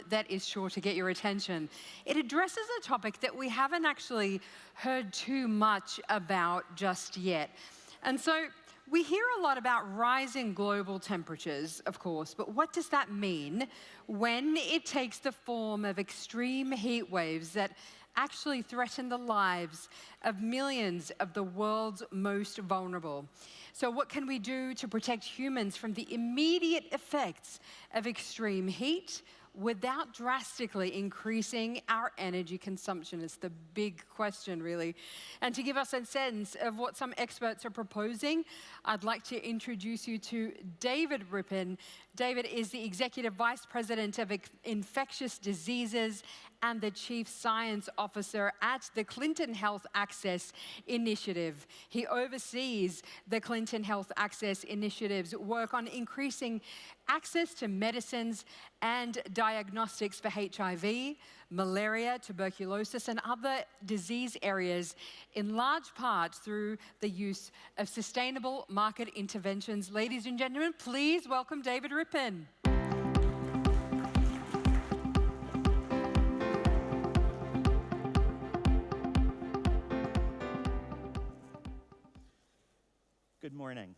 that is sure to get your attention. It addresses a topic that we haven't actually heard too much about just yet. And so we hear a lot about rising global temperatures, of course, but what does that mean when it takes the form of extreme heat waves that actually threaten the lives of millions of the world's most vulnerable? So what can we do to protect humans from the immediate effects of extreme heat without drastically increasing our energy consumption? It's the big question, really. And to give us a sense of what some experts are proposing, I'd like to introduce you to David Ripin. David is the Executive Vice President of Infectious Diseases and the Chief Science Officer at the Clinton Health Access Initiative. He oversees the Clinton Health Access Initiative's work on increasing access to medicines and diagnostics for HIV, malaria, tuberculosis, and other disease areas, in large part through the use of sustainable market interventions. Ladies and gentlemen, please welcome David Ripin. Good morning.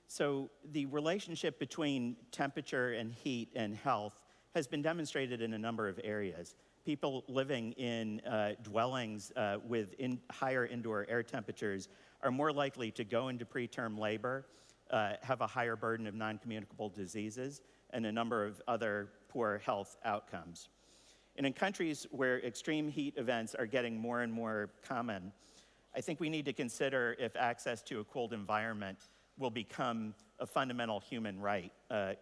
So the relationship between temperature and heat and health has been demonstrated in a number of areas. People living in dwellings with higher indoor air temperatures are more likely to go into preterm labor, have a higher burden of non-communicable diseases, and a number of other poor health outcomes. And in countries where extreme heat events are getting more and more common, I think we need to consider if access to a cooled environment will become a fundamental human right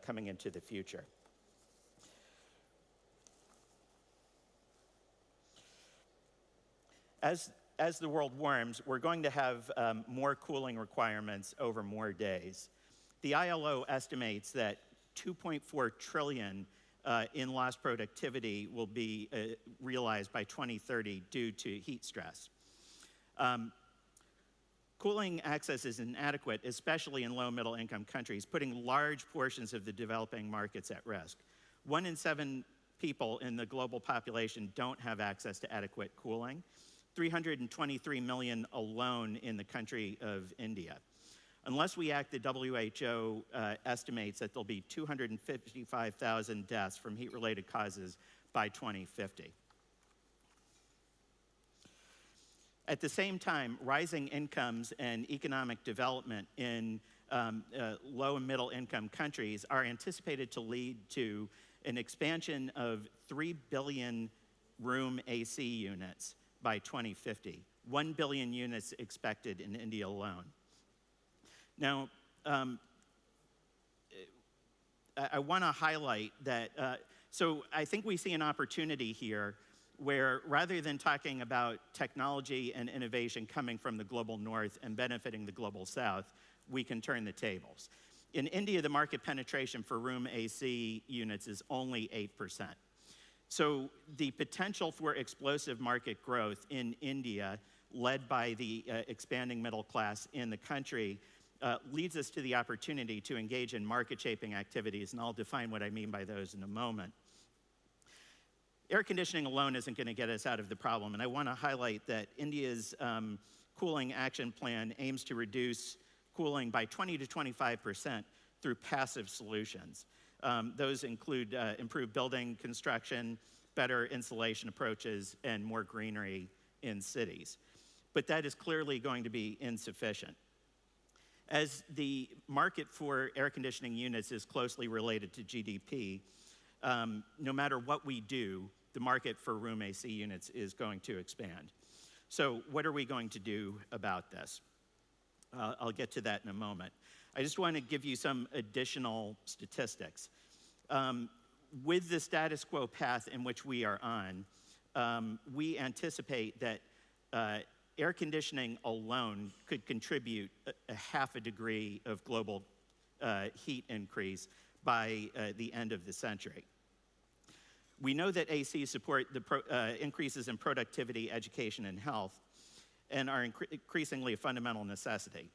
coming into the future. As the world warms, we're going to have more cooling requirements over more days. The ILO estimates that 2.4 trillion in lost productivity will be realized by 2030 due to heat stress. Cooling access is inadequate, especially in low and middle income countries, putting large portions of the developing markets at risk. 1 in 7 people in the global population don't have access to adequate cooling. 323 million alone in the country of India. Unless we act, the WHO estimates that there'll be 255,000 deaths from heat-related causes by 2050. At the same time, rising incomes and economic development in low and middle income countries are anticipated to lead to an expansion of 3 billion room AC units by 2050. 1 billion units expected in India alone. Now, I want to highlight that, so I think we see an opportunity here where rather than talking about technology and innovation coming from the global north and benefiting the global south, we can turn the tables. In India, the market penetration for room AC units is only 8%. So the potential for explosive market growth in India, led by the expanding middle class in the country, leads us to the opportunity to engage in market-shaping activities, and I'll define what I mean by those in a moment. Air conditioning alone isn't going to get us out of the problem, and I want to highlight that India's cooling action plan aims to reduce cooling by 20 to 25% through passive solutions. Those include improved building construction, better insulation approaches, and more greenery in cities. But that is clearly going to be insufficient. As the market for air conditioning units is closely related to GDP, no matter what we do, the market for room AC units is going to expand. So what are we going to do about this? I'll get to that in a moment. I just want to give you some additional statistics. With the status quo path in which we are on, we anticipate that air conditioning alone could contribute a half a degree of global heat increase by the end of the century. We know that ACs support the increases in productivity, education, and health, and are increasingly a fundamental necessity.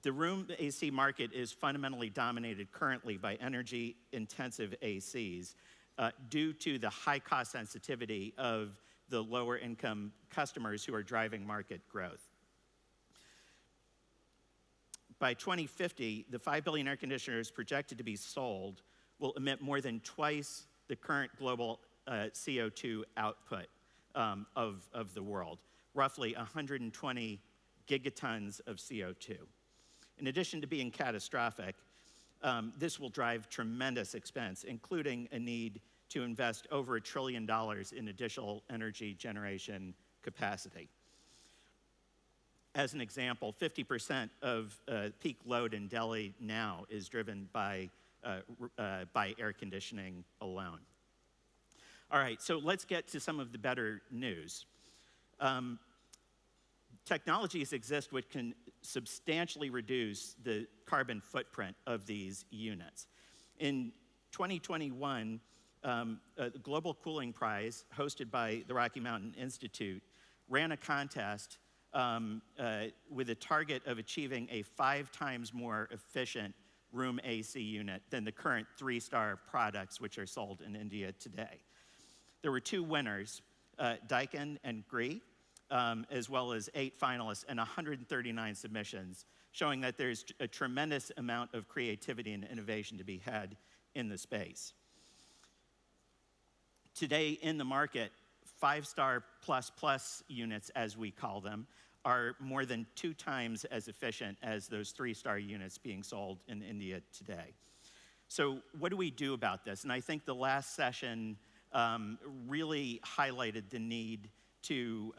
The room AC market is fundamentally dominated currently by energy-intensive ACs due to the high cost sensitivity of the lower income customers who are driving market growth. By 2050, the 5 billion air conditioners projected to be sold will emit more than twice the current global CO2 output of the world, roughly 120 gigatons of CO2. In addition to being catastrophic, this will drive tremendous expense, including a need to invest over $1 trillion in additional energy generation capacity. As an example, 50% of peak load in Delhi now is driven by air conditioning alone. All right, so let's get to some of the better news. Technologies exist which can substantially reduce the carbon footprint of these units. In 2021, the Global Cooling Prize, hosted by the Rocky Mountain Institute, ran a contest with a target of achieving a 5 times more efficient room AC unit than the current 3-star products which are sold in India today. There were 2 winners, Daikin and Gree, as well as 8 finalists and 139 submissions, showing that there's a tremendous amount of creativity and innovation to be had in the space. Today in the market, 5-star plus units, as we call them, are more than 2 times as efficient as those 3-star units being sold in India today. So what do we do about this? And I think the last session really highlighted the need to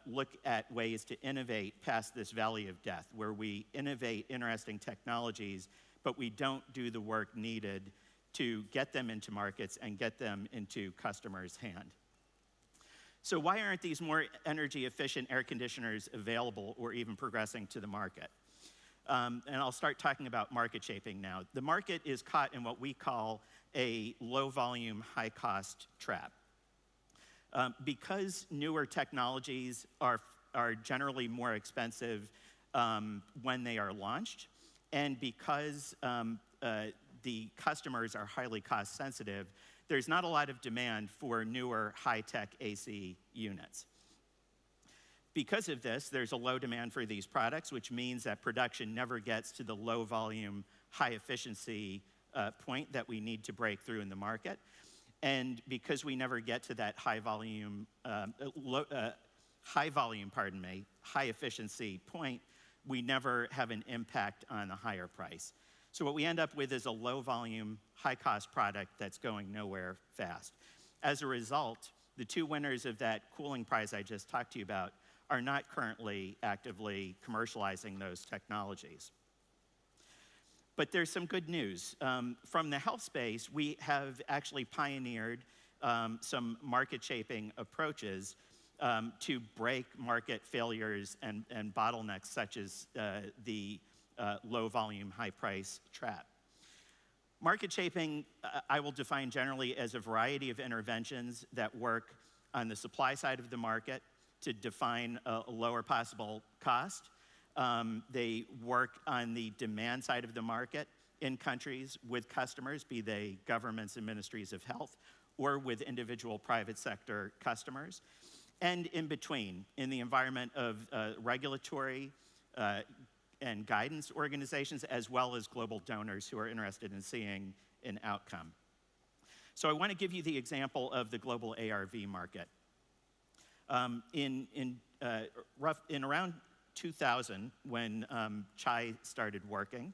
look at ways to innovate past this valley of death, where we innovate interesting technologies, but we don't do the work needed to get them into markets and get them into customers' hand. So why aren't these more energy efficient air conditioners available or even progressing to the market? And I'll start talking about market shaping now. The market is caught in what we call a low volume, high cost trap. Because newer technologies are generally more expensive when they are launched, and because the customers are highly cost sensitive, there's not a lot of demand for newer high-tech AC units. Because of this, there's a low demand for these products, which means that production never gets to the low volume, high efficiency point that we need to break through in the market. And because we never get to that high efficiency point, we never have an impact on the higher price. So what we end up with is a low volume, high cost product that's going nowhere fast. As a result, the 2 winners of that cooling prize I just talked to you about are not currently actively commercializing those technologies. But there's some good news. From the health space, we have actually pioneered some market shaping approaches to break market failures and bottlenecks such as the low volume, high price trap. Market shaping, I will define generally as a variety of interventions that work on the supply side of the market to define a lower possible cost. They work on the demand side of the market in countries with customers, be they governments and ministries of health, or with individual private sector customers. And in between, in the environment of regulatory and guidance organizations, as well as global donors who are interested in seeing an outcome. So I want to give you the example of the global ARV market. In around 2000, when Chai started working,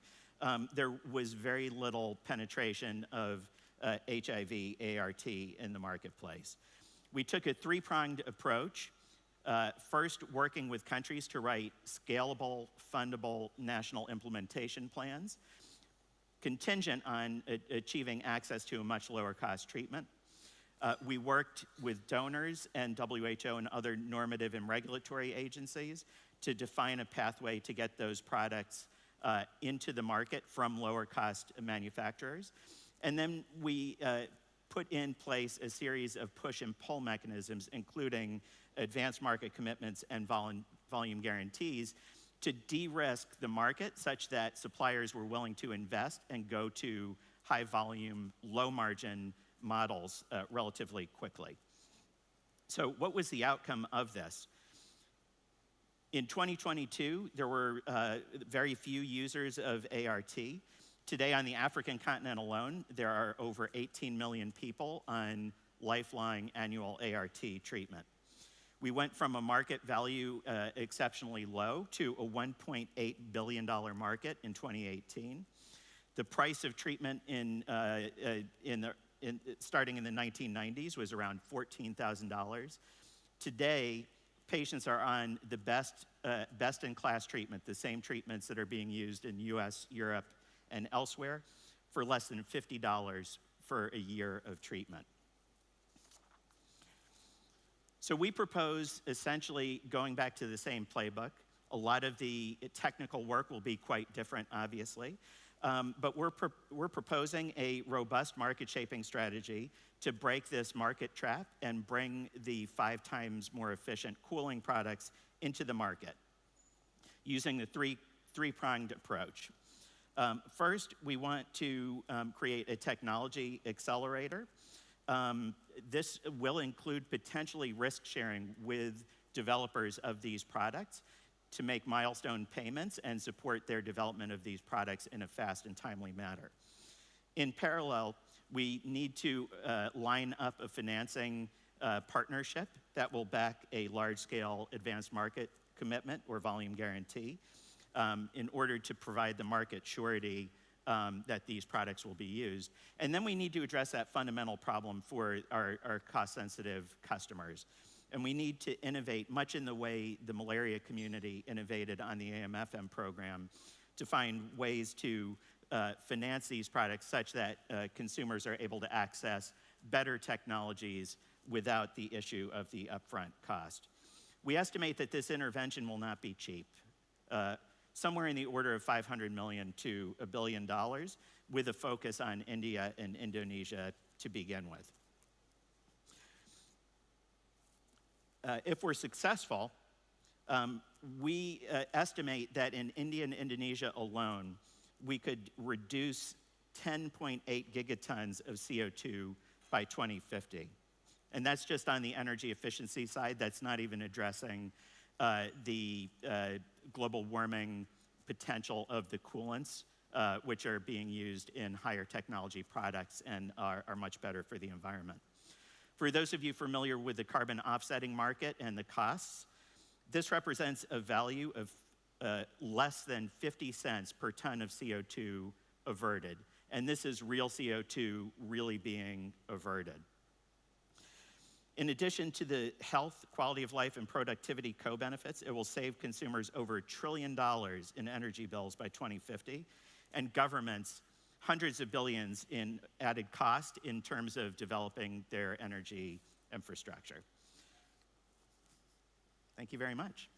there was very little penetration of HIV ART in the marketplace. We took a 3-pronged approach. First, working with countries to write scalable, fundable national implementation plans, contingent on achieving access to a much lower cost treatment. We worked with donors and WHO and other normative and regulatory agencies to define a pathway to get those products into the market from lower cost manufacturers. And then we put in place a series of push and pull mechanisms, including advanced market commitments and volume guarantees, to de-risk the market such that suppliers were willing to invest and go to high volume, low margin models relatively quickly. So what was the outcome of this? In 2022, there were very few users of ART. Today on the African continent alone, there are over 18 million people on lifelong annual ART treatment. We went from a market value exceptionally low to a $1.8 billion market in 2018. The price of treatment starting in the 1990s was around $14,000. Today, patients are on the best-in-class treatment, the same treatments that are being used in US, Europe, and elsewhere, for less than $50 for a year of treatment. So we propose essentially going back to the same playbook. A lot of the technical work will be quite different, obviously. But we're proposing a robust market-shaping strategy to break this market trap and bring the 5 times more efficient cooling products into the market using the three-pronged approach. First, we want to create a technology accelerator. This will include potentially risk sharing with developers of these products to make milestone payments and support their development of these products in a fast and timely manner. In parallel, we need to line up a financing partnership that will back a large-scale advanced market commitment or volume guarantee in order to provide the market surety that these products will be used. And then we need to address that fundamental problem for our cost-sensitive customers. And we need to innovate much in the way the malaria community innovated on the AMFM program to find ways to finance these products such that consumers are able to access better technologies without the issue of the upfront cost. We estimate that this intervention will not be cheap, somewhere in the order of $500 million to $1 billion, with a focus on India and Indonesia to begin with. If we're successful, we estimate that in India and Indonesia alone, we could reduce 10.8 gigatons of CO2 by 2050. And that's just on the energy efficiency side. That's not even addressing the global warming potential of the coolants, which are being used in higher technology products and are much better for the environment. For those of you familiar with the carbon offsetting market and the costs, this represents a value of less than 50 cents per ton of CO2 averted. And this is real CO2 really being averted. In addition to the health, quality of life, and productivity co-benefits, it will save consumers over $1 trillion in energy bills by 2050, and governments hundreds of billions in added cost in terms of developing their energy infrastructure. Thank you very much.